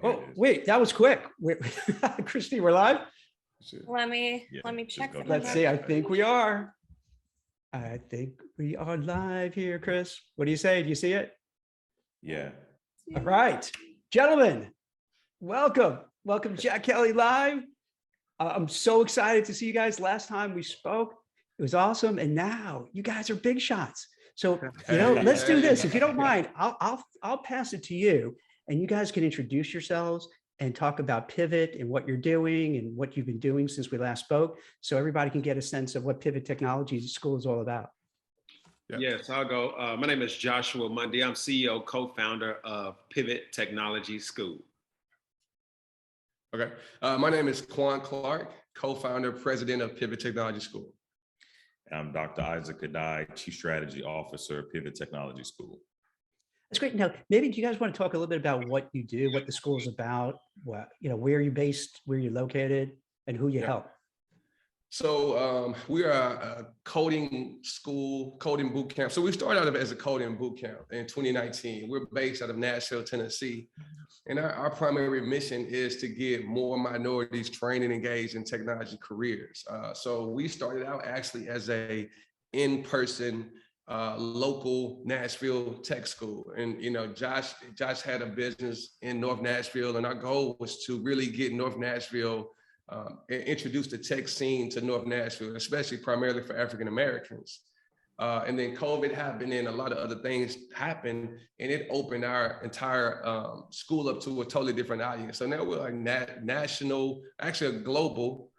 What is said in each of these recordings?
here Oh, it is. wait, that was quick. Wait, Christy, we're live? Let me just check. go to Let's the see. I next think page. we are. I think we are live here, Chris. What do you say? Do you see it? Yeah. All right, gentlemen, welcome. Welcome to Jack Kelly Live. I'm so excited to see you guys. Last time we spoke, it was awesome. And now you guys are big shots. So, let's do this. If you don't mind, I'll pass it to you and you guys can introduce yourselves and talk about Pivot and what you're doing and what you've been doing since we last spoke. So everybody can get a sense of what Pivot Technology School is all about. Yes, I'll go. My name is Joshua Mundy. I'm CEO, co-founder of Pivot Technology School. Okay. My name is Quawn Clark, co-founder, president of Pivot Technology School. I'm Dr. Isaac Addae, Chief Strategy Officer, Pivot Technology School. That's great. Now, maybe do you guys want to talk a little bit about what you do, what the school is about, what, where you're based, where you're located, and who you help? So we are a coding school, coding boot camp. So we started out as a coding boot camp in 2019. We're based out of Nashville, Tennessee. And our primary mission is to get more minorities trained and engaged in technology careers. So we started out actually as a in-person local Nashville tech school. And, Josh had a business in North Nashville, and our goal was to really get North Nashville introduce the tech scene to North Nashville, especially primarily for African Americans. And then COVID happened and a lot of other things happened, and it opened our entire school up to a totally different audience. So now we're a national, actually a global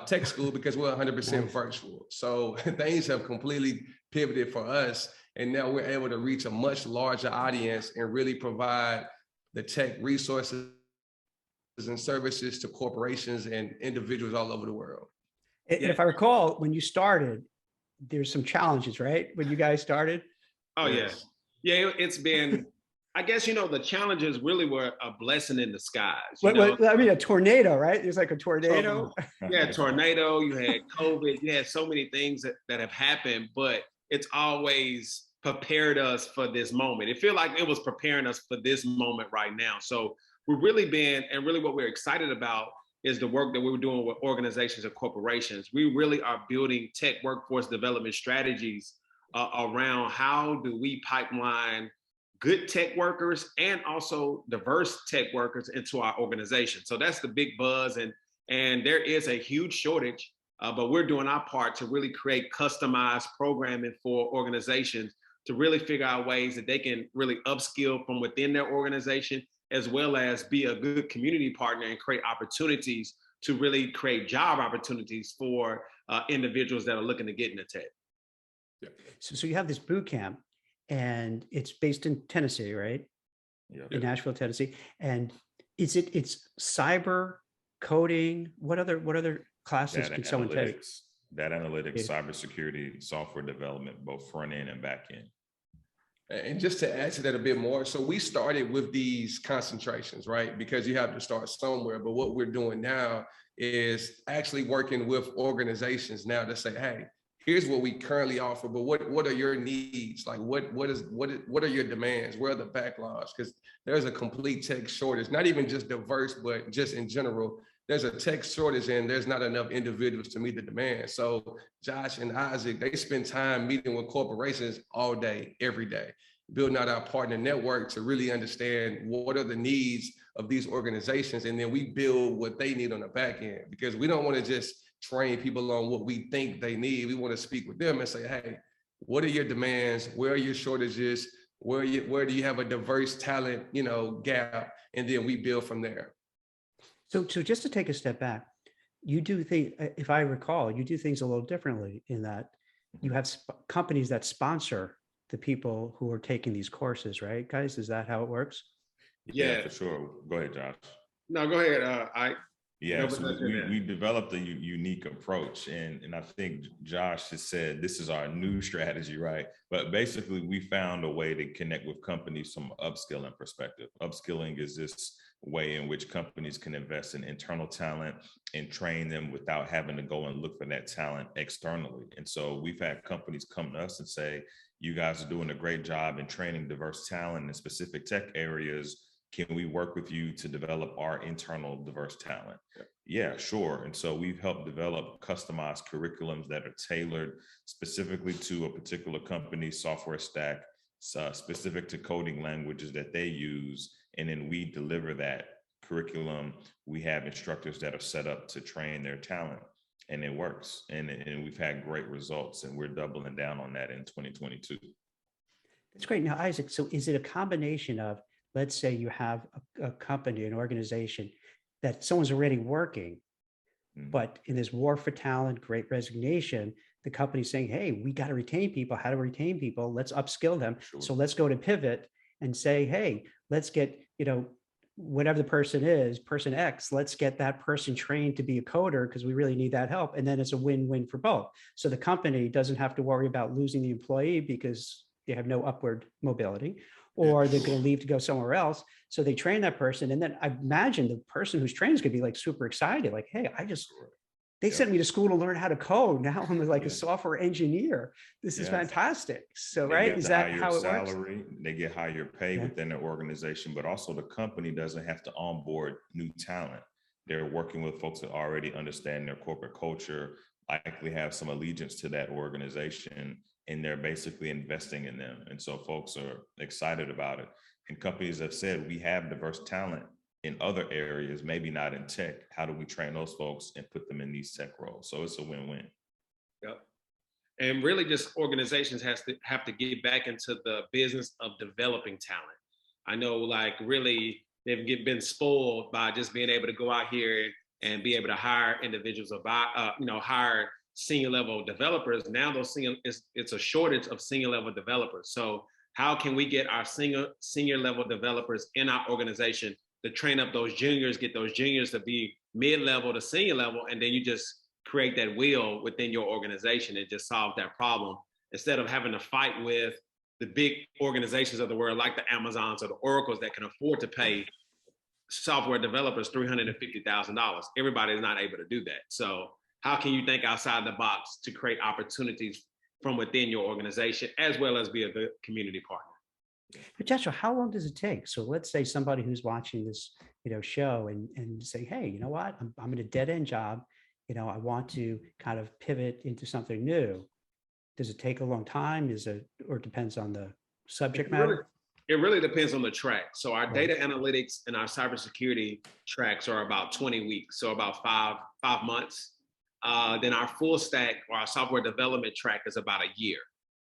tech school because we're 100% virtual. So things have completely pivoted for us. And now we're able to reach a much larger audience and really provide the tech resources and services to corporations and individuals all over the world. And if I recall, when you started, there's some challenges, right? When you guys started? Oh, yes. Yeah, it's been, I guess, the challenges really were a blessing in disguise. I mean, a tornado, right? There's like a tornado. Tornado, you had COVID, you had so many things that have happened, but it's always prepared us for this moment. It feels like it was preparing us for this moment right now. So we've really been, and really what we're excited about is the work that we were doing with organizations and corporations. We really are building tech workforce development strategies around how do we pipeline good tech workers and also diverse tech workers into our organization. So that's the big buzz, and there is a huge shortage, but we're doing our part to really create customized programming for organizations to really figure out ways that they can really upskill from within their organization, as well as be a good community partner and create opportunities to really create job opportunities for individuals that are looking to get into tech. Yeah. So you have this boot camp, and it's based in Tennessee, right? Yeah. In Nashville, Tennessee. And it's cyber coding. What other classes can someone take? Data analytics, cybersecurity, software development, both front end and back end. And just to add to that a bit more, so we started with these concentrations, right? Because you have to start somewhere. But what we're doing now is actually working with organizations now to say, hey, here's what we currently offer, but what are your needs? Like what are your demands? Where are the backlogs? Because there's a complete tech shortage, not even just diverse, but just in general. There's a tech shortage and there's not enough individuals to meet the demand. So Josh and Isaac, they spend time meeting with corporations all day, every day, building out our partner network to really understand what are the needs of these organizations. And then we build what they need on the back end, because we don't want to just train people on what we think they need. We want to speak with them and say, hey, what are your demands? Where are your shortages? Where do you have a diverse talent, gap? And then we build from there. So just to take a step back, you do things, if I recall, you do things a little differently in that you have companies that sponsor the people who are taking these courses, right, guys? Is that how it works? Yeah, for sure. Go ahead, Josh. No, go ahead. Yeah, so we developed a unique approach, and I think Josh has said this is our new strategy, right? But basically, we found a way to connect with companies from an upskilling perspective. Upskilling is this way in which companies can invest in internal talent and train them without having to go and look for that talent externally. And so we've had companies come to us and say, you guys are doing a great job in training diverse talent in specific tech areas. can we work with you to develop our internal diverse talent? Yeah, sure. And so we've helped develop customized curriculums that are tailored specifically to a particular company's software stack, specific to coding languages that they use. And then we deliver that curriculum. We have instructors that are set up to train their talent, and it works. And we've had great results, and we're doubling down on that in 2022. That's great. Now, Isaac, so is it a combination of, let's say you have a company, an organization that someone's already working, but in this war for talent, great resignation, the company's saying, hey, we got to retain people. How to retain people? Let's upskill them. Sure. So let's go to pivot and say, hey, let's get, whatever the person is, person X, let's get that person trained to be a coder because we really need that help. And then it's a win-win for both. So the company doesn't have to worry about losing the employee because they have no upward mobility, or they're going to leave to go somewhere else. So they train that person. And then I imagine the person who's trained is going to be like super excited. Like, hey, they sent me to school to learn how to code. Now I'm like a software engineer. This is fantastic. So, right. Is that how it works? They get higher pay within their organization, but also the company doesn't have to onboard new talent. They're working with folks that already understand their corporate culture, likely have some allegiance to that organization, and they're basically investing in them. And so folks are excited about it. And companies have said, we have diverse talent in other areas, maybe not in tech. How do we train those folks and put them in these tech roles? So it's a win-win. Yep. And really just organizations have to get back into the business of developing talent. I know like really they've been spoiled by just being able to go out here and be able to hire individuals or hire senior level developers. Now it's a shortage of senior level developers. So how can we get our senior level developers in our organization to train up those juniors, get those juniors to be mid-level to senior level, and then you just create that wheel within your organization and just solve that problem instead of having to fight with the big organizations of the world like the Amazons or the Oracles that can afford to pay software developers $350,000. Everybody's not able to do that. So how can you think outside the box to create opportunities from within your organization as well as be a good community partner? But Joshua, how long does it take? So let's say somebody who's watching this, show and say, hey, you know what? I'm in a dead end job. I want to kind of pivot into something new. Does it take a long time? Or it depends on the subject matter? It really depends on the track. So our data analytics and our cybersecurity tracks are about 20 weeks. So about five months. Then our full stack or our software development track is about a year.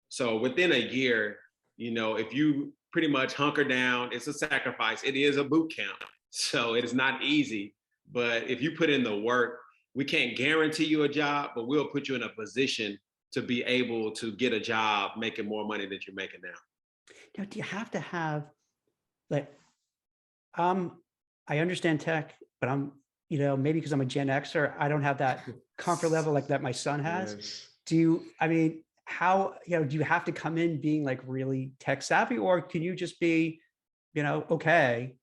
So within a year, if you pretty much hunker down, it's a sacrifice. It is a boot camp. So it is not easy, but if you put in the work, we can't guarantee you a job, but we'll put you in a position to be able to get a job making more money than you're making now. Now, do you have to have I understand tech, but I'm, maybe because I'm a Gen Xer, I don't have that comfort level like that my son has. Yes. How, do you have to come in being like really tech savvy, or can you just be, okay,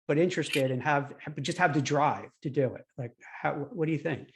but interested and have the drive to do it? Like, what do you think?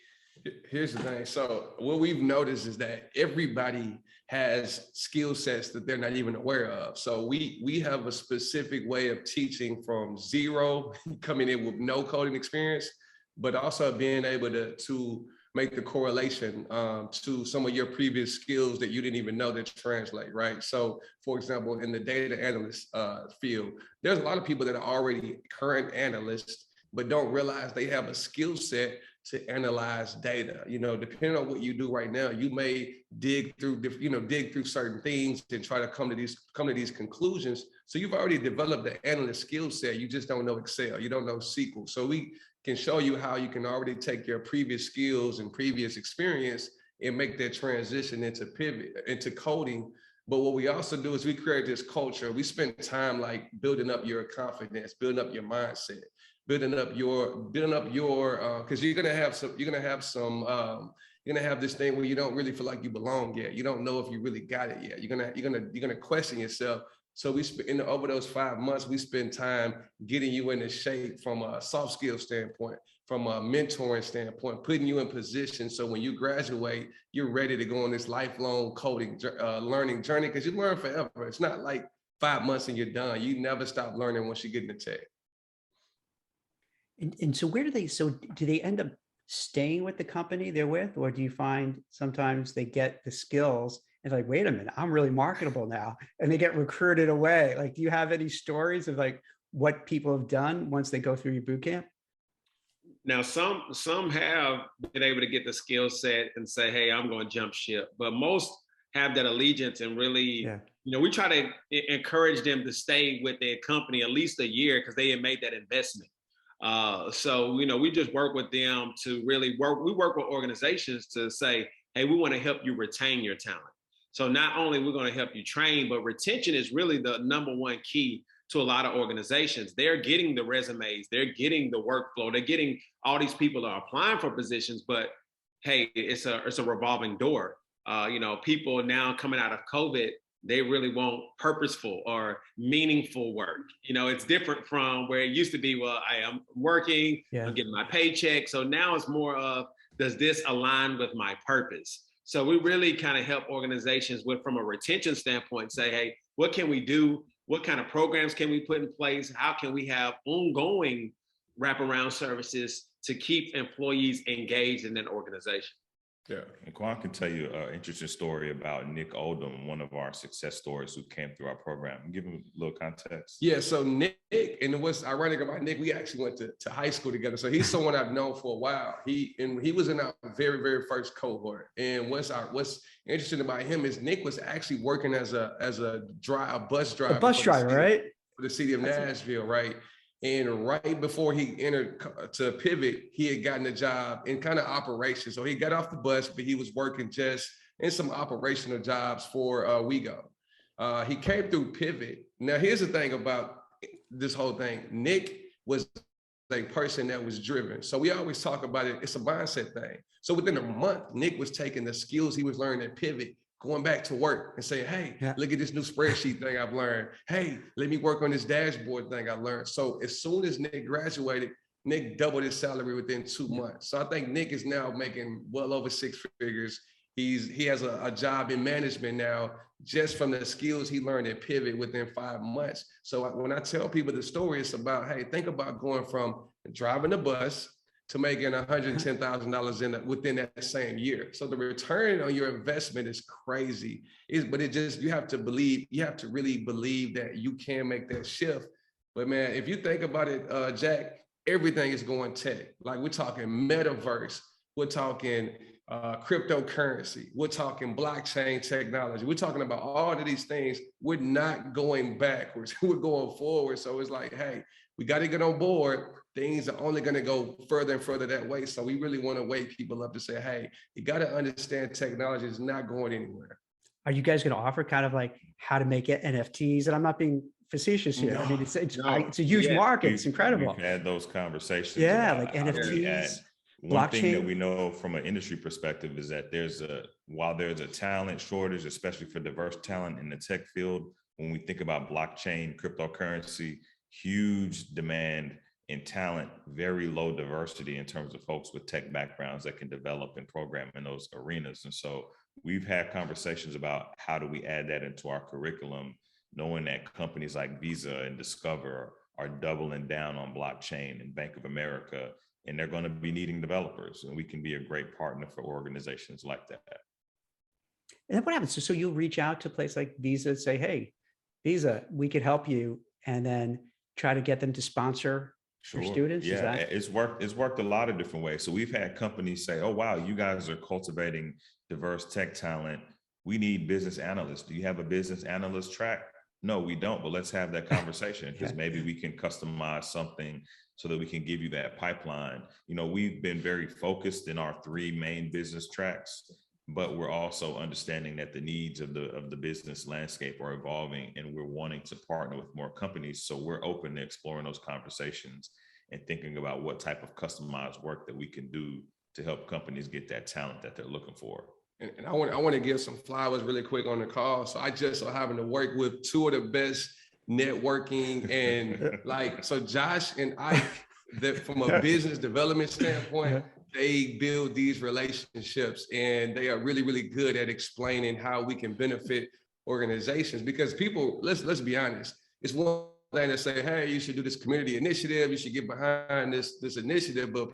Here's the thing. So what we've noticed is that everybody has skill sets that they're not even aware of. So we have a specific way of teaching from zero, coming in with no coding experience, but also being able to make the correlation to some of your previous skills that you didn't even know that translate, right? So for example, in the data analyst field, there's a lot of people that are already current analysts, but don't realize they have a skill set to analyze data. Depending on what you do right now, you may dig through certain things and try to come to these conclusions. So you've already developed the analyst skill set. You just don't know Excel. You don't know SQL. So we can show you how you can already take your previous skills and previous experience and make that transition into pivot, into coding. But what we also do is we create this culture. We spend time like building up your confidence, building up your mindset, building up your, because you're gonna have this thing where you don't really feel like you belong yet. You don't know if you really got it yet. You're gonna question yourself. So over those 5 months, we spend time getting you into shape from a soft skill standpoint, from a mentoring standpoint, putting you in position so when you graduate, you're ready to go on this lifelong coding learning journey, because you learn forever. It's not like 5 months and you're done. You never stop learning once you get into tech. And so where do they, so do they end up staying with the company they're with? Or do you find sometimes they get the skills and like, wait a minute, I'm really marketable now, and they get recruited away? Like, do you have any stories of like what people have done once they go through your boot camp? Now, some have been able to get the skill set and say, "Hey, I'm going to jump ship," but most have that allegiance and really, we try to encourage them to stay with their company at least a year because they had made that investment. So we just work with them to really work. We work with organizations to say, "Hey, we want to help you retain your talent." So not only we're going to help you train, but retention is really the number one key to a lot of organizations. They're getting the resumes, they're getting the workflow, they're getting all these people that are applying for positions, but hey, it's a revolving door. People now coming out of COVID, they really want purposeful or meaningful work. It's different from where it used to be, well, I am working, I'm getting my paycheck. So now it's more of, does this align with my purpose? So we really kind of help organizations from a retention standpoint, say, hey, what can we do? What kind of programs can we put in place? How can we have ongoing wraparound services to keep employees engaged in that organization? Yeah, and Quawn can tell you an interesting story about Nick Oldham, one of our success stories who came through our program. Give him a little context. Yeah, so Nick, and what's ironic about Nick, we actually went to high school together. So he's someone I've known for a while. He was in our very, very first cohort. And what's interesting about him is Nick was actually working as a bus driver. A bus driver, right? For the city of Nashville, right? And right before he entered to Pivot, he had gotten a job in kind of operations. So he got off the bus, but he was working just in some operational jobs for WeGo. He came through Pivot. Now, here's the thing about this whole thing. Nick was a person that was driven. So we always talk about it. It's a mindset thing. So within a month, Nick was taking the skills he was learning at Pivot, going back to work and saying, hey, look at this new spreadsheet thing I've learned. Hey, let me work on this dashboard thing I learned. So as soon as Nick graduated, Nick doubled his salary within 2 months. So I think Nick is now making well over 6 figures. He has a job in management now, just from the skills he learned at Pivot within 5 months. So when I tell people the story, it's about, hey, think about going from driving a bus to making $110,000 within that same year. So the return on your investment is crazy. But you have to really believe that you can make that shift. But man, if you think about it, Jack, everything is going tech. Like, we're talking metaverse, we're talking cryptocurrency, we're talking blockchain technology, we're talking about all of these things. We're not going backwards, we're going forward. So it's like, hey, we got to get on board. Things are only going to go further and further that way. So we really want to wake people up to say, hey, you got to understand technology is not going anywhere. Are you guys going to offer kind of like how to make it NFTs? And I'm not being facetious here. I mean, it's a huge market. It's incredible. We've had those conversations. Yeah, like NFTs. One thing that we know from an industry perspective is that while there's a talent shortage, especially for diverse talent in the tech field, when we think about blockchain, cryptocurrency, huge demand in talent, very low diversity in terms of folks with tech backgrounds that can develop and program in those arenas. And so we've had conversations about how do we add that into our curriculum, knowing that companies like Visa and Discover are doubling down on blockchain, and Bank of America, and they're going to be needing developers, and we can be a great partner for organizations like that. And then what happens? So you'll reach out to a place like Visa and say, hey, Visa, we could help you, and then try to get them to sponsor your students? Yeah, it's worked a lot of different ways. So we've had companies say, oh, wow, you guys are cultivating diverse tech talent. We need business analysts. Do you have a business analyst track? No, we don't, but let's have that conversation, because maybe we can customize something so that we can give you that pipeline. We've been very focused in our 3 main business tracks, but we're also understanding that the needs of the business landscape are evolving, and we're wanting to partner with more companies. So we're open to exploring those conversations and thinking about what type of customized work that we can do to help companies get that talent that they're looking for. And I want to give some flowers really quick on the call. So I just so happen to work with 2 of the best networking and so Josh and Ike, that from a business development standpoint, they build these relationships, and they are really, really good at explaining how we can benefit organizations. Because people, let's be honest, it's one thing to say, hey, you should do this community initiative, you should get behind this initiative, but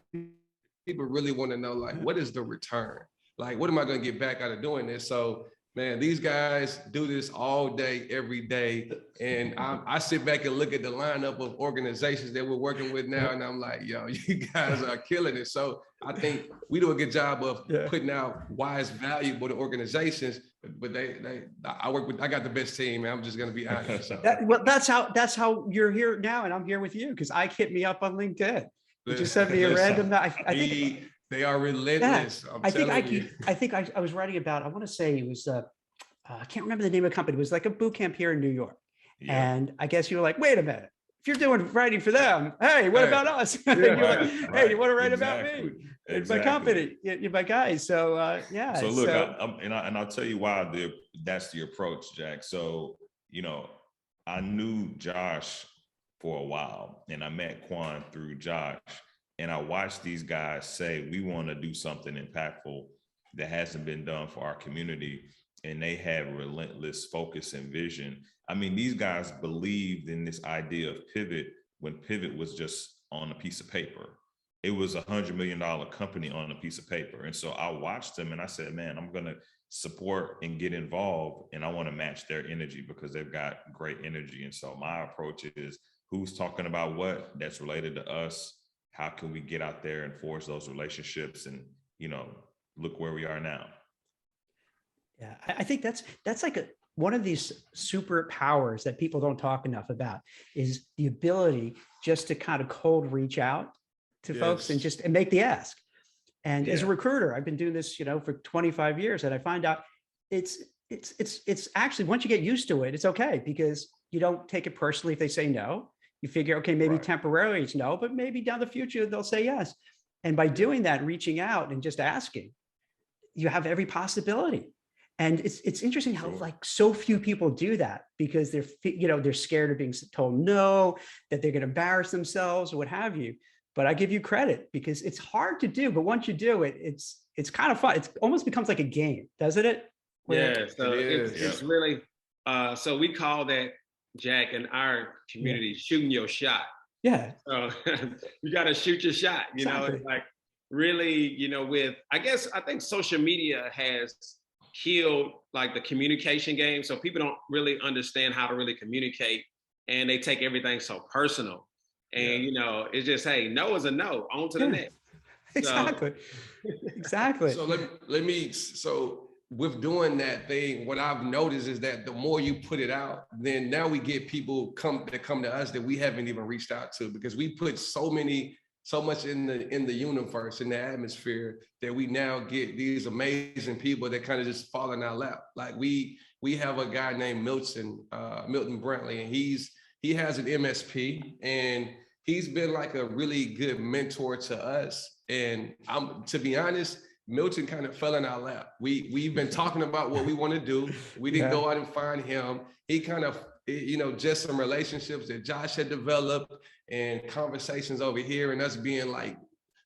people really want to know, like, what is the return? Like, what am I going to get back out of doing this? So, man, these guys do this all day, every day. And I sit back and look at the lineup of organizations that we're working with now, and I'm like, yo, you guys are killing it. So I think we do a good job of putting out wise, valuable to organizations, but I got the best team, man. I'm just going to be honest. So. That's how you're here now, and I'm here with you because I hit me up on LinkedIn. You just sent me a random. I think they are relentless. Yeah, I think I was writing about. I want to say it was. I can't remember the name of the company. It was like a boot camp here in New York, and I guess you were like, wait a minute. If you're doing writing for them, hey, what about us? Yeah, you're like, hey, you want to write about me? It's my company, you're my guys. So yeah. So look, I'll tell you why that's the approach, Jack. So I knew Josh for a while, and I met Quawn through Josh, and I watched these guys say, we want to do something impactful that hasn't been done for our community, and they had relentless focus and vision. I mean, these guys believed in this idea of pivot when pivot was just on a piece of paper. It was $100 million company on a piece of paper. And so I watched them and I said, man, I'm going to support and get involved, and I want to match their energy because they've got great energy. And so my approach is, who's talking about what that's related to us? How can we get out there and forge those relationships and, look where we are now? Yeah, I think that's like one of these superpowers that people don't talk enough about, is the ability just to kind of cold reach out to folks and make the ask. And as a recruiter, I've been doing this, for 25 years, and I find out it's actually, once you get used to it, it's okay, because you don't take it personally if they say no. You figure, okay, maybe temporarily it's no, but maybe down the future they'll say yes. And by doing that, reaching out and just asking, you have every possibility. And it's interesting how like so few people do that, because they're scared of being told no, that they're going to embarrass themselves or what have you. But I give you credit, because it's hard to do, but once you do it, it's kind of fun. It almost becomes like a game, doesn't it? Yeah, so it's really, so we call that, Jack, in our community, shooting your shot. Yeah. So you got to shoot your shot, Exactly. It's like really, I think social media has killed like the communication game. So people don't really understand how to really communicate, and they take everything so personal. And, it's just, hey, no is a no, on to the next. Exactly. Exactly. So with doing that thing, what I've noticed is that the more you put it out, then now we get people that come to us that we haven't even reached out to, because we put so much in the universe, in the atmosphere, that we now get these amazing people that kind of just fall in our lap. Like we have a guy named Milton Brantley, and he has an MSP, and he's been like a really good mentor to us. And to be honest, Milton kind of fell in our lap. We've been talking about what we want to do. We didn't go out and find him. He kind of, just some relationships that Josh had developed, and conversations over here, and us being like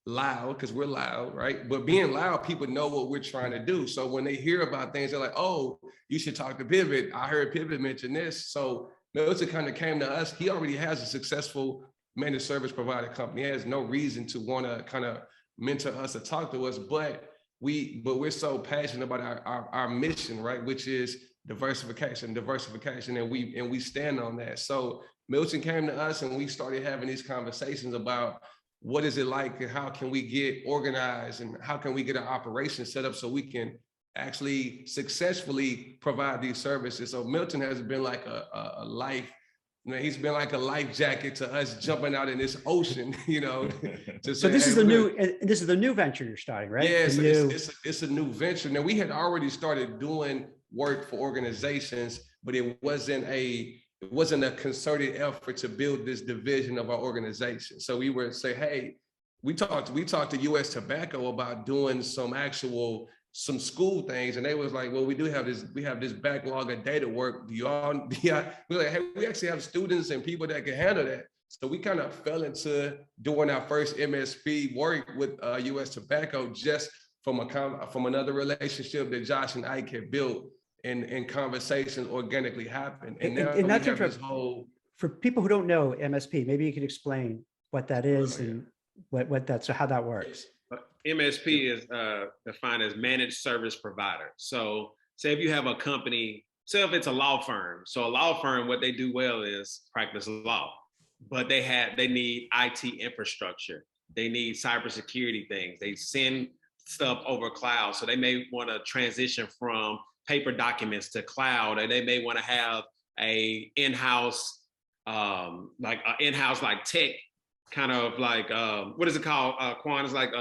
loud, because we're loud, right? But being loud, people know what we're trying to do. So when they hear about things, they're like, oh, you should talk to Pivot. I heard Pivot mention this. So Milton kind of came to us. He already has a successful managed service provider company. He has no reason to want to kind of mentor us or talk to us, but we're so passionate about our mission, right? Which is diversification, and we stand on that. So Milton came to us, and we started having these conversations about what is it like, and how can we get organized, and how can we get our operation set up so we can actually successfully provide these services. So Milton has been like a life. He's been like a life jacket to us jumping out in this ocean, to say, so this is the new venture you're starting, right? Yeah, it's a new venture. Now, we had already started doing work for organizations, but it wasn't a concerted effort to build this division of our organization. So we were say, hey, we talked to US Tobacco about doing some school things, and they was like, well, we have this backlog of data work. We're like, hey, we actually have students and people that can handle that. So we kind of fell into doing our first MSP work with US Tobacco, just from another relationship that Josh and Ike had built, and conversations organically happened. And now we have this whole for people who don't know MSP, maybe you could explain what that is and how that works. MSP is defined as managed service provider. So say if you have a company, say if it's a law firm. So a law firm, what they do well is practice law, but they need IT infrastructure. They need cybersecurity things. They send stuff over cloud. So they may want to transition from paper documents to cloud, or they may want to have a in-house, like tech, kind of like, what is it called, Quawn? It's like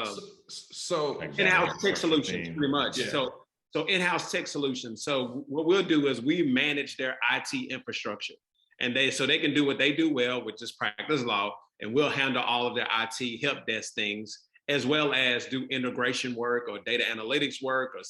in-house tech solutions, pretty much. Yeah. So in-house tech solutions. So what we'll do is we manage their IT infrastructure, and so they can do what they do well, which is practice law, and we'll handle all of their IT help desk things, as well as do integration work or data analytics work or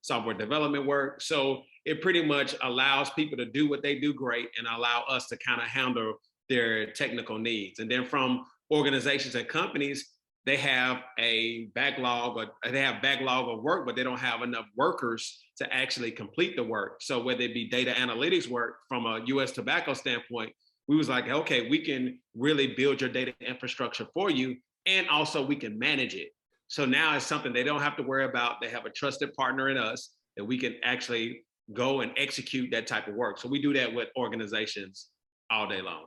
software development work. So it pretty much allows people to do what they do great and allow us to kind of handle their technical needs. And then from organizations and companies, they have a backlog of work, but they don't have enough workers to actually complete the work. So whether it be data analytics work from a US tobacco standpoint, we was like, okay, we can really build your data infrastructure for you, and also we can manage it. So now it's something they don't have to worry about. They have a trusted partner in us that we can actually go and execute that type of work. So we do that with organizations all day long.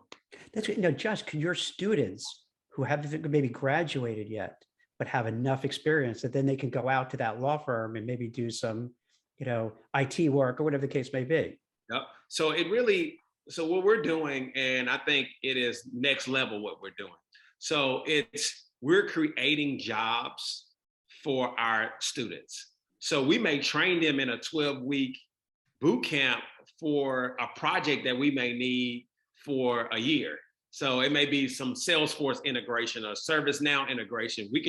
That's good. Now, Josh, can your students who haven't maybe graduated yet, but have enough experience that then they can go out to that law firm and maybe do some, IT work or whatever the case may be? Yep. So what we're doing, and I think it is next level what we're doing. So we're creating jobs for our students. So we may train them in a 12-week boot camp for a project that we may need for a year. So it may be some Salesforce integration or ServiceNow integration. We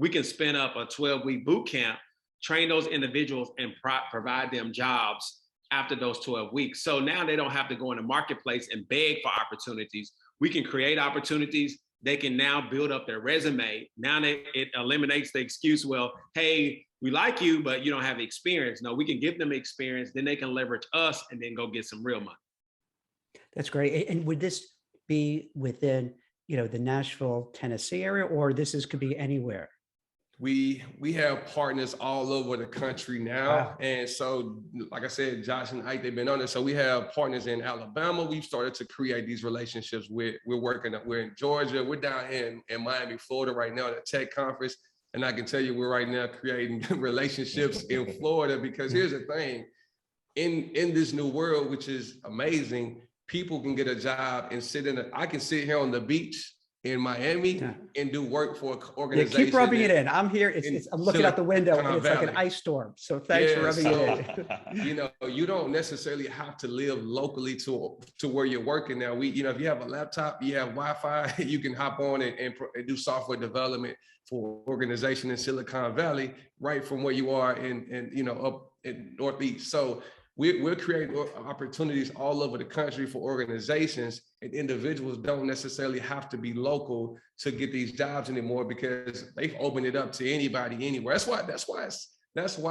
can spin up a 12-week boot camp, train those individuals, and provide them jobs after those 12 weeks. So now they don't have to go in the marketplace and beg for opportunities. We can create opportunities. They can now build up their resume. Now it eliminates the excuse, well, hey, we like you, but you don't have experience. No, we can give them experience, then they can leverage us and then go get some real money. That's great. And would this be within, the Nashville, Tennessee area, or could be anywhere? We have partners all over the country now. Wow. And so, like I said, Josh and Ike, they've been on it. So we have partners in Alabama. We've started to create these relationships with. We're in Georgia. We're down in Miami, Florida right now at a tech conference. And I can tell you we're right now creating relationships in Florida, because here's the thing, in this new world, which is amazing, people can get a job and I can sit here on the beach in Miami and do work for an organization. Yeah, keep rubbing it in. I'm here. I'm looking out the window and it's like an ice storm. So thanks for rubbing it in. You don't necessarily have to live locally to where you're working now. If you have a laptop, you have Wi-Fi, you can hop on and do software development for organization in Silicon Valley, right from where you are up in Northeast. So we're creating opportunities all over the country for organizations, and individuals don't necessarily have to be local to get these jobs anymore, because they've opened it up to anybody, anywhere. That's why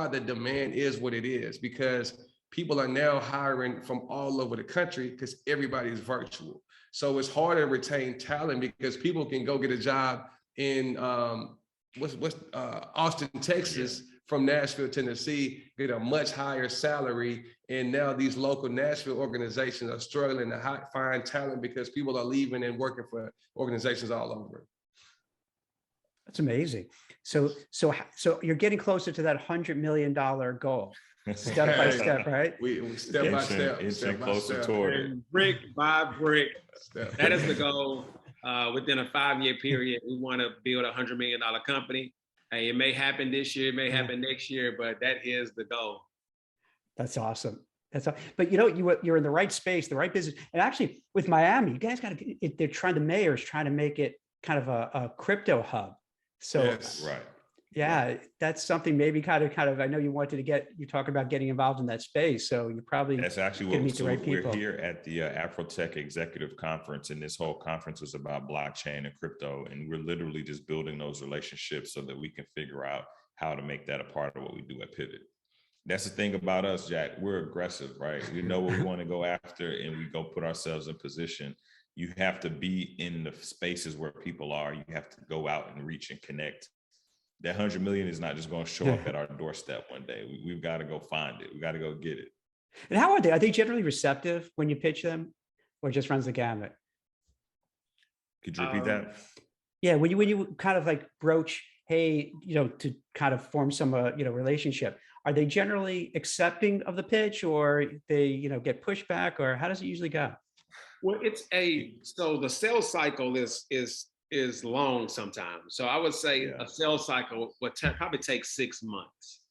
the demand is what it is, because people are now hiring from all over the country because everybody's virtual. So it's harder to retain talent because people can go get a job in Austin, Texas, from Nashville, Tennessee, get a much higher salary. And now these local Nashville organizations are struggling to find talent because people are leaving and working for organizations all over. That's amazing. So you're getting closer to that $100 million goal, step by step, right? We step by step. Inching closer toward it. Brick by brick. That is the goal. Within a 5-year period, we want to build a $100 million company. Hey, it may happen this year, it may happen next year, but that is the goal. That's awesome. But you're in the right space, the right business. And actually with Miami, you guys the mayor's trying to make it kind of a crypto hub. So yes, right. Yeah, that's something maybe kind of, I know you talk about getting involved in that space. So you probably that's actually what we're here at the Afrotech Executive Conference, and this whole conference is about blockchain and crypto. And we're literally just building those relationships so that we can figure out how to make that a part of what we do at Pivot. That's the thing about us, Jack. We're aggressive, right? We know what we want to go after, and we go put ourselves in position. you have to be in the spaces where people are. You have to go out and reach and connect. That 100 million is not just going to show up at our doorstep one day. We've got to go find it. We got to go get it. And how are they? Are they generally receptive when you pitch them, or just runs the gamut? Could you repeat that? Yeah, when you kind of like broach, hey, to kind of form some relationship, are they generally accepting of the pitch, or they get pushback, or how does it usually go? Well, so the sales cycle is long sometimes. So I would say a sales cycle would probably take 6 months,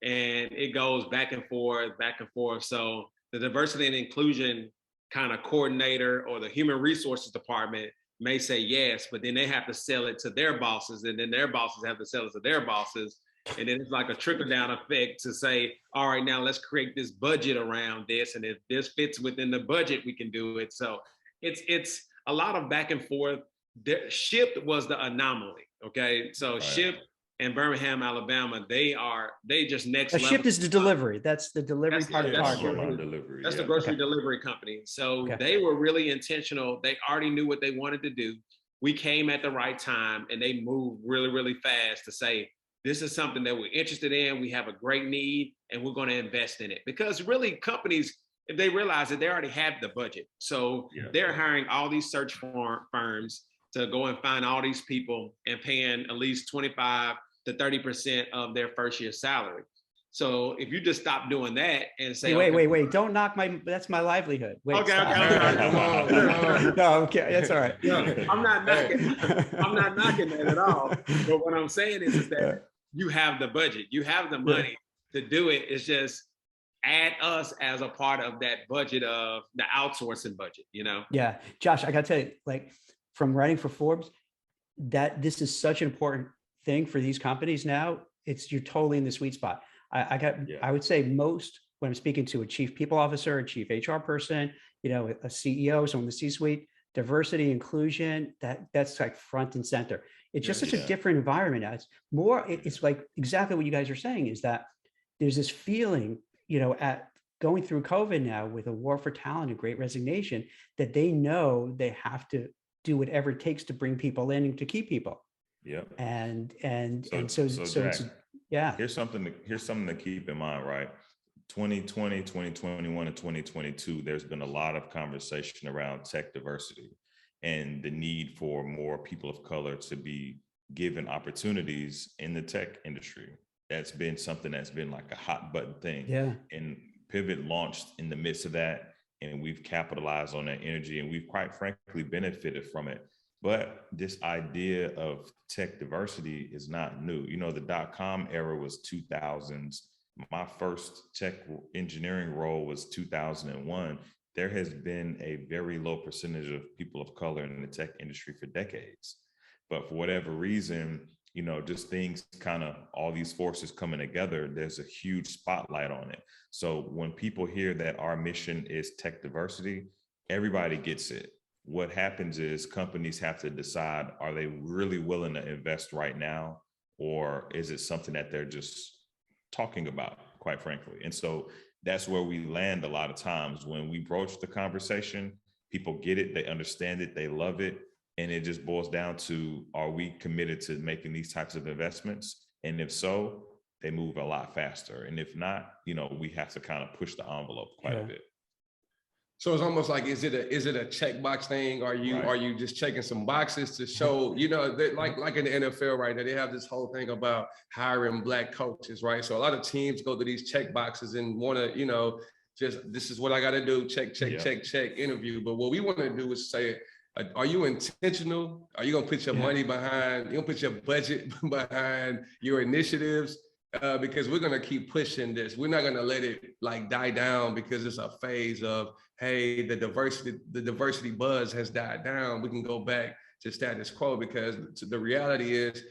and it goes back and forth. So the diversity and inclusion kind of coordinator or the human resources department may say yes, but then they have to sell it to their bosses, and then their bosses have to sell it to their bosses. And then it's like a trickle down effect to say, all right, now let's create this budget around this. And if this fits within the budget, we can do it. So it's a lot of back and forth. SHIP was the anomaly. Okay. So SHIP and Birmingham, Alabama, they just next level. SHIP is the delivery. That's the delivery part of delivery. That's the grocery delivery company. So they were really intentional. They already knew what they wanted to do. We came at the right time, and they moved really, really fast to say, this is something that we're interested in. We have a great need, and we're going to invest in it. Because really, companies, if they realize that they already have the budget, so they're hiring all these search firms to go and find all these people and paying at least 25 to 30% of their first year salary. So if you just stop doing that and say, wait, don't knock that's my livelihood. Wait, okay. No, okay, that's all right. I'm not knocking that at all. But what I'm saying is that you have the budget, you have the money to do it. It's just add us as a part of that budget of the outsourcing budget, Yeah, Josh, I got to tell you, like from writing for Forbes, that this is such an important thing for these companies now. You're totally in the sweet spot. I would say most, when I'm speaking to a chief people officer, a chief HR person, a CEO, someone in the C-suite, diversity, inclusion, that's like front and center. It's just such a different environment now. It's more, it's like exactly what you guys are saying, is that there's this feeling, at going through COVID now with a war for talent and great resignation, that they know they have to do whatever it takes to bring people in and to keep people. Yeah. So Jack, Here's something to keep in mind, right? 2020, 2021, and 2022, there's been a lot of conversation around tech diversity and the need for more people of color to be given opportunities in the tech industry. That's been something that's been like a hot button thing. Yeah. And Pivot launched in the midst of that, and we've capitalized on that energy, and we've quite frankly benefited from it. But this idea of tech diversity is not new. The .com era was 2000s. My first tech engineering role was 2001. There has been a very low percentage of people of color in the tech industry for decades. But for whatever reason, just things all these forces coming together, there's a huge spotlight on it. So when people hear that our mission is tech diversity, everybody gets it. What happens is companies have to decide, are they really willing to invest right now? Or is it something that they're just talking about, quite frankly? And so that's where we land a lot of times. When we broach the conversation, people get it, they understand it, they love it. And it just boils down to, are we committed to making these types of investments? And if so, they move a lot faster. And if not, we have to kind of push the envelope quite a bit. So it's almost like, is it a checkbox thing? Are you just checking some boxes to show, like in the NFL right now, they have this whole thing about hiring Black coaches, right? So a lot of teams go to these check boxes and want to, just, this is what I got to do, check, interview. But what we want to do is say, are you intentional? Are you going to put your money behind, you going to put your budget behind your initiatives? Because we're going to keep pushing this. We're not going to let it die down because it's a phase of, hey, the diversity buzz has died down. We can go back to status quo, because the reality is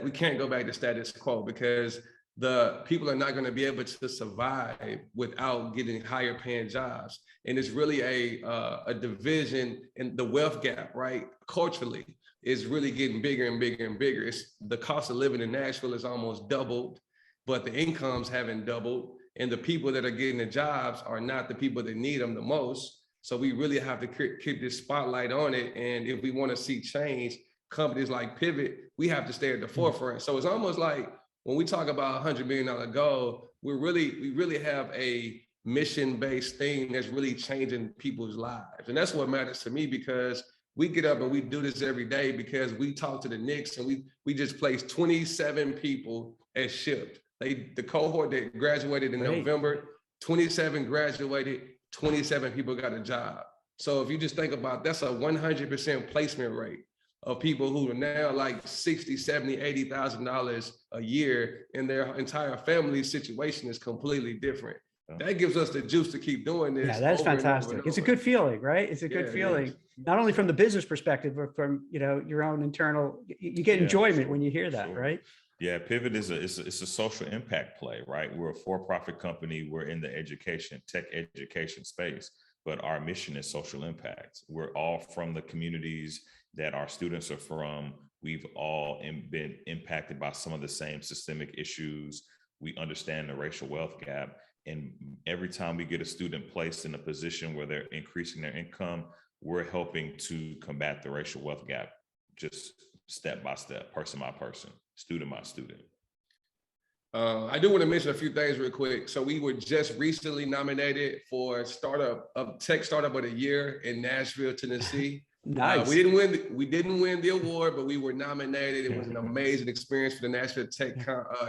we can't go back to status quo, because the people are not going to be able to survive without getting higher paying jobs. And it's really a division in the wealth gap, right? Culturally, is really getting bigger and bigger and bigger. The cost of living in Nashville is almost doubled, but the incomes haven't doubled. And the people that are getting the jobs are not the people that need them the most. So we really have to keep this spotlight on it. And if we want to see change, companies like Pivot, we have to stay at the forefront. So it's almost like when we talk about $100 million goal, we really have a mission-based thing that's really changing people's lives. And that's what matters to me, because we get up and we do this every day, because we talk to the Knicks and we just placed 27 people at Shipped. The cohort that graduated in November, 27 graduated, 27 people got a job. So if you just think about, that's a 100% placement rate of people who are now like $60, $70, $80,000 a year, and their entire family situation is completely different. That gives us the juice to keep doing this. Yeah, that's fantastic. It's a good feeling, right? It's a good feeling, not only from the business perspective, but from, you know, your own internal, you get enjoyment when you hear that, right? Yeah, Pivot is it's a social impact play, right? We're a for-profit company. We're in the tech education space, but our mission is social impact. We're all from the communities that our students are from. We've all been impacted by some of the same systemic issues. We understand the racial wealth gap. And every time we get a student placed in a position where they're increasing their income, we're helping to combat the racial wealth gap, just step by step, person by person, student by student. I do want to mention a few things real quick. So we were just recently nominated for Tech Startup of the Year in Nashville, Tennessee. Nice. We didn't win the award, but we were nominated. It was an amazing experience for the Nashville Tech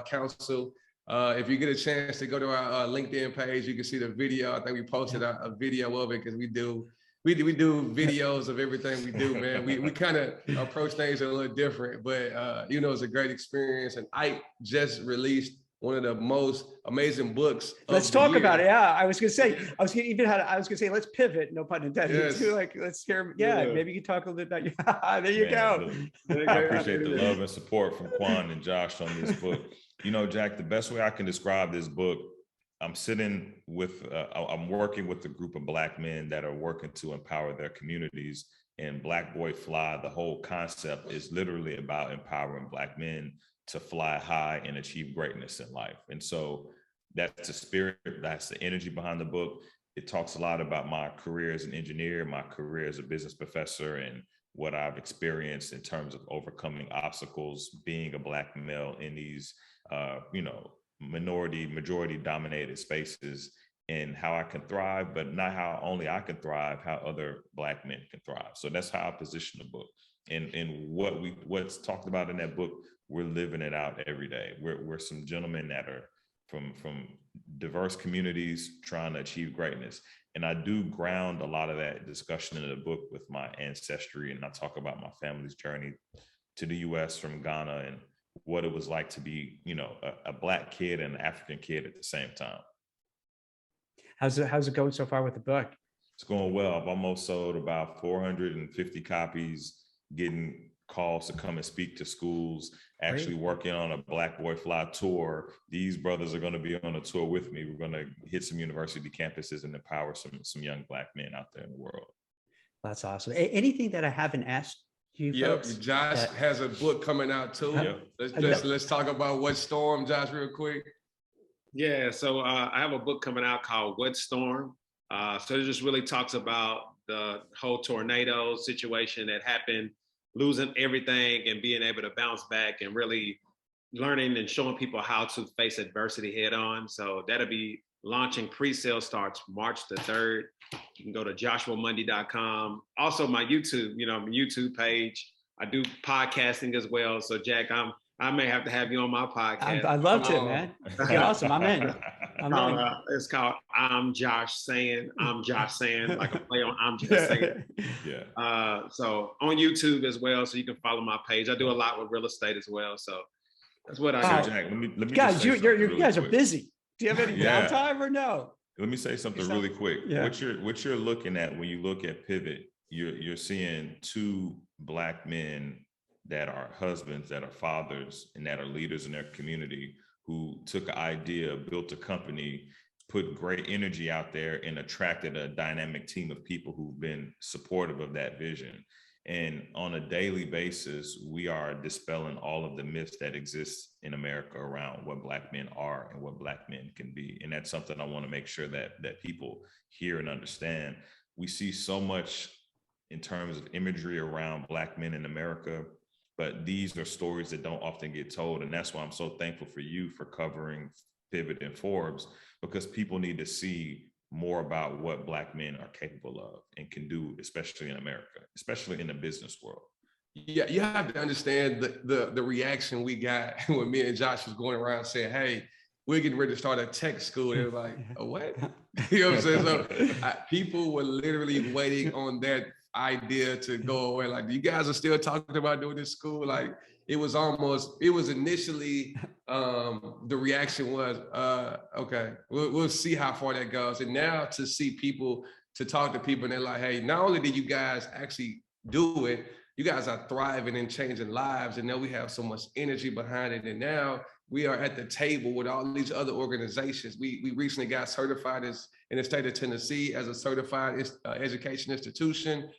Council. If you get a chance to go to our LinkedIn page, you can see the video. I think we posted a video of it, because we do videos of everything we do, man. We kind of approach things a little different, but you know, it's a great experience. And Ike just released one of the most amazing books. Let's talk about it. Yeah, I was gonna say, let's pivot. No pun intended. Yes. Like, let's hear. Yeah, maybe you can talk a little bit about. There you go. I appreciate the love and support from Quawn and Josh on this book. You know, Jack, the best way I can describe this book, I'm working with a group of Black men that are working to empower their communities. And Black Boy Fly, the whole concept is literally about empowering Black men to fly high and achieve greatness in life. And so that's the spirit, that's the energy behind the book. It talks a lot about my career as an engineer, my career as a business professor, and what I've experienced in terms of overcoming obstacles, being a Black male in these, majority dominated spaces, and how I can thrive, but not how only I can thrive, how other Black men can thrive. So that's how I position the book. And what's talked about in that book, we're living it out every day. We're some gentlemen that are from diverse communities trying to achieve greatness. And I do ground a lot of that discussion in the book with my ancestry. And I talk about my family's journey to the US from Ghana, and what it was like to be, you know, a Black kid and an African kid at the same time. How's it going so far with the book? It's going well. I've almost sold about 450 copies, getting calls to come and speak to schools, actually working on a Black Boy Fly tour. These brothers are going to be on a tour with me. We're going to hit some university campuses and empower some young Black men out there in the world. That's awesome. Anything that I haven't asked you folks? Josh has a book coming out too. Let's talk about What Storm, Josh, real quick. Yeah, so I have a book coming out called What Storm. So it just really talks about the whole tornado situation that happened, losing everything and being able to bounce back, and really learning and showing people how to face adversity head on. So that'll be launching. Pre-sale starts March the 3rd. You can go to joshuamundy.com. Also my YouTube page. I do podcasting as well. So Jack, I may have to have you on my podcast. I'd love to, man. That'd be awesome. I'm in. It's called I'm Josh Saying. I'm Josh Saying, like a play on I'm Just Saying. Yeah. So on YouTube as well, so you can follow my page. I do a lot with real estate as well. So that's what I do. Jack, let me guys, you guys are quick. Busy. Do you have any downtime or no? Let me say something really quick. Yeah. What you're looking at when you look at Pivot, you're seeing two Black men that are husbands, that are fathers, and that are leaders in their community, who took an idea, built a company, put great energy out there, and attracted a dynamic team of people who've been supportive of that vision. And on a daily basis, we are dispelling all of the myths that exist in America around what Black men are and what Black men can be. And that's something I want to make sure that people hear and understand. we see so much in terms of imagery around Black men in America, but these are stories that don't often get told. And that's why I'm so thankful for you for covering Pivot and Forbes, because people need to see more about what Black men are capable of and can do, especially in America, especially in the business world. Yeah, you have to understand the reaction we got when me and Josh was going around saying, hey, we're getting ready to start a tech school. They were like, a what? You know what I'm saying? So people were literally waiting on that idea to go away. Like, you guys are still talking about doing this school? Like, it was initially, the reaction was, okay, we'll see how far that goes. And now to see people, to talk to people, and they're like, hey, not only did you guys actually do it, you guys are thriving and changing lives. And now we have so much energy behind it. And now we are at the table with all these other organizations. We recently got certified in the state of Tennessee as a certified education institution.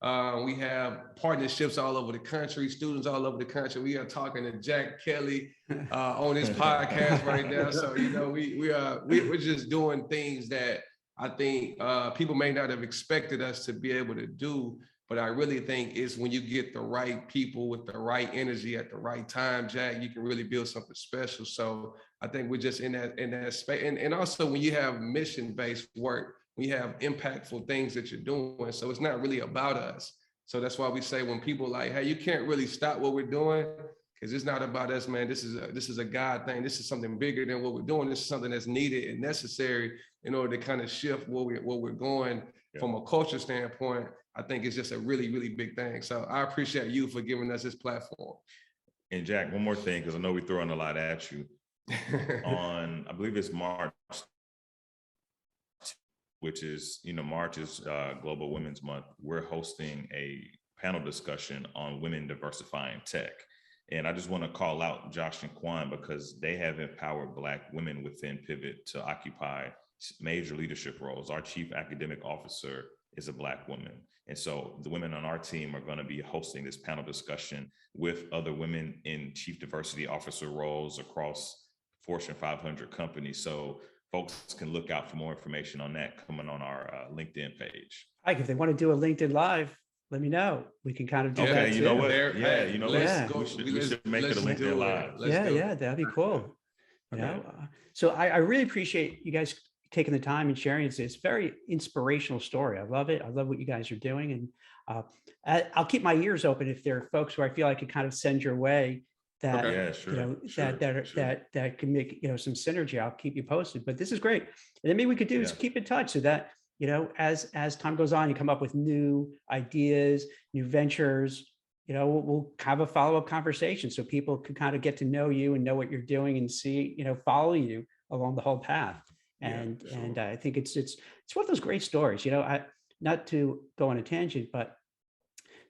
We have partnerships all over the country, students all over the country. We are talking to Jack Kelly on this podcast right now. So, you know, we're just doing things that I think people may not have expected us to be able to do. But I really think it's when you get the right people with the right energy at the right time, Jack, you can really build something special. So I think we're just in that space. And also when you have mission-based work, we have impactful things that you're doing. So it's not really about us. So that's why we say when people like, hey, you can't really stop what we're doing, because it's not about us, man. This is a God thing. This is something bigger than what we're doing. This is something that's needed and necessary in order to kind of shift where we're going from a culture standpoint. I think it's just a really, really big thing. So I appreciate you for giving us this platform. And Jack, one more thing, because I know we're throwing a lot at you. On, I believe it's March, which is, March is Global Women's Month. We're hosting a panel discussion on women diversifying tech. And I just want to call out Josh and Quawn, because they have empowered Black women within Pivot to occupy major leadership roles. Our chief academic officer is a Black woman. And so the women on our team are going to be hosting this panel discussion with other women in chief diversity officer roles across Fortune 500 companies. So folks can look out for more information on that coming on our LinkedIn page. Like, if they want to do a LinkedIn Live, let me know. We can kind of do that. Okay, you know what? Yeah, you know what? We should make it a LinkedIn Live. Yeah, that'd be cool. You know, so I really appreciate you guys taking the time and sharing. It's a very inspirational story. I love it. I love what you guys are doing. And I'll keep my ears open if there are folks who I feel I could kind of send your way that, that can make, some synergy. I'll keep you posted, but this is great. And then maybe we could do is keep in touch so that, as time goes on, you come up with new ideas, new ventures, we'll have a follow-up conversation so people can kind of get to know you and know what you're doing and see, follow you along the whole path. And I think it's one of those great stories, not to go on a tangent, but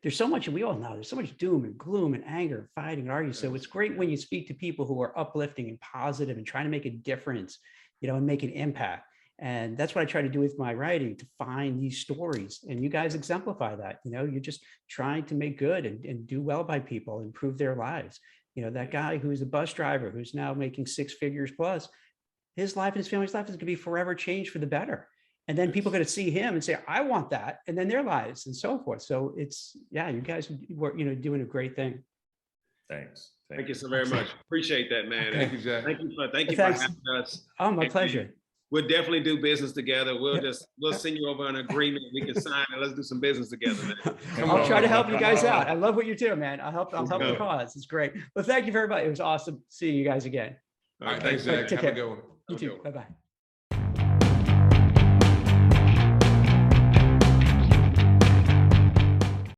there's so much, and we all know there's so much doom and gloom and anger and fighting and arguing. So it's great when you speak to people who are uplifting and positive and trying to make a difference, and make an impact. And that's what I try to do with my writing, to find these stories. And you guys exemplify that. You're just trying to make good and do well by people, improve their lives. That guy who's a bus driver who's now making 6 figures plus, his life and his family's life is going to be forever changed for the better. And then people are going to see him and say, I want that. And then their lives and so forth. So it's, you guys were, doing a great thing. Thanks. Thank you so very much. Appreciate that, man. Thank you, Jack. Thank you for having us. Oh, my pleasure. We'll definitely do business together. We'll send you over an agreement. We can sign and let's do some business together, man. I'll try to help you guys out. I love what you do, man. I'll help the cause. It's great. Well, thank you very much. It was awesome seeing you guys again. All right. Thanks, Jack. Take Have care. a good one. You too. Bye-bye.